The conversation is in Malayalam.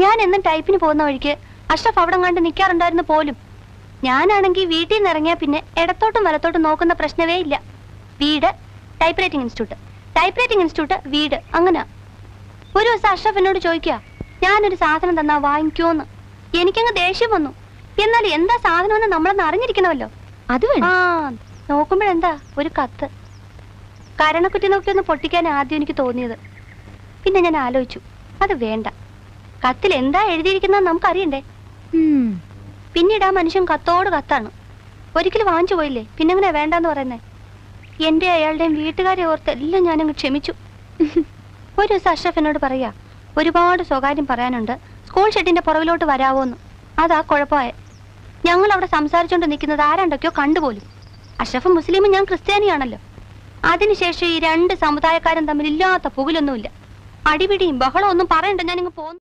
ഞാൻ എന്നും ടൈപ്പിന് പോകുന്ന വഴിക്ക് അഷ്റഫ് അവിടെ കണ്ട് നിൽക്കാറുണ്ടായിരുന്നു പോലും. ഞാനാണെങ്കിൽ വീട്ടിൽ നിന്ന് ഇറങ്ങിയാൽ പിന്നെ ഇടത്തോട്ടും വലത്തോട്ടും നോക്കുന്ന പ്രശ്നമേ ഇല്ല. വീട് type writing institute, type writing institute വീട്, അങ്ങനെ. ഒരു ദിവസം അഷ്റഫ് എന്നോട് ചോദിക്കുക, ഞാനൊരു സാധനം തന്നാ വാങ്ങിക്കോന്ന്. എനിക്കങ്ങ് ദേഷ്യം വന്നു. എന്നാൽ എന്താ സാധനമെന്ന് നമ്മളൊന്ന് അറിഞ്ഞിരിക്കണമല്ലോ. അത് ആ നോക്കുമ്പോഴെന്താ ഒരു കത്ത്. കരണക്കുറ്റി നോക്കിയൊന്ന് പൊട്ടിക്കാൻ ആദ്യം എനിക്ക് തോന്നിയത്. പിന്നെ ഞാൻ ആലോചിച്ചു, അത് വേണ്ട. കത്തിൽ എന്താ എഴുതിയിരിക്കുന്നത് നമുക്കറിയണ്ടേ. പിന്നീട് ആ മനുഷ്യൻ കത്തോട് കത്താണ്. ഒരിക്കലും വാങ്ങിച്ചു പോയില്ലേ, പിന്നെങ്ങനെ വേണ്ടെന്ന് പറയുന്നേ. എന്റെ അയാളുടെയും വീട്ടുകാരെ ഓർത്ത് എല്ലാം ഞാനങ്ങ് ക്ഷമിച്ചു. ഒരു ദിവസം അഷ്റഫ് എന്നോട് പറയാ, ഒരുപാട് സ്വകാര്യം പറയാനുണ്ട്, സ്കൂൾ ഷെഡിന്റെ പുറകിലോട്ട് വരാവോന്ന്. അതാ കുഴപ്പമായ. ഞങ്ങൾ അവിടെ സംസാരിച്ചോണ്ട് നിൽക്കുന്നത് ആരാണ്ടൊക്കെയോ കണ്ടുപോലും. അഷ്റഫ് മുസ്ലിമും ഞാൻ ക്രിസ്ത്യാനിയാണല്ലോ. അതിനുശേഷം ഈ രണ്ട് സമുദായക്കാരും തമ്മിൽ ഇല്ലാത്ത പുകിലൊന്നുമില്ല. അടിപിടിയും ബഹളവും ഒന്നും പറയണ്ട, ഞാനിങ്ങ് പോന്നു.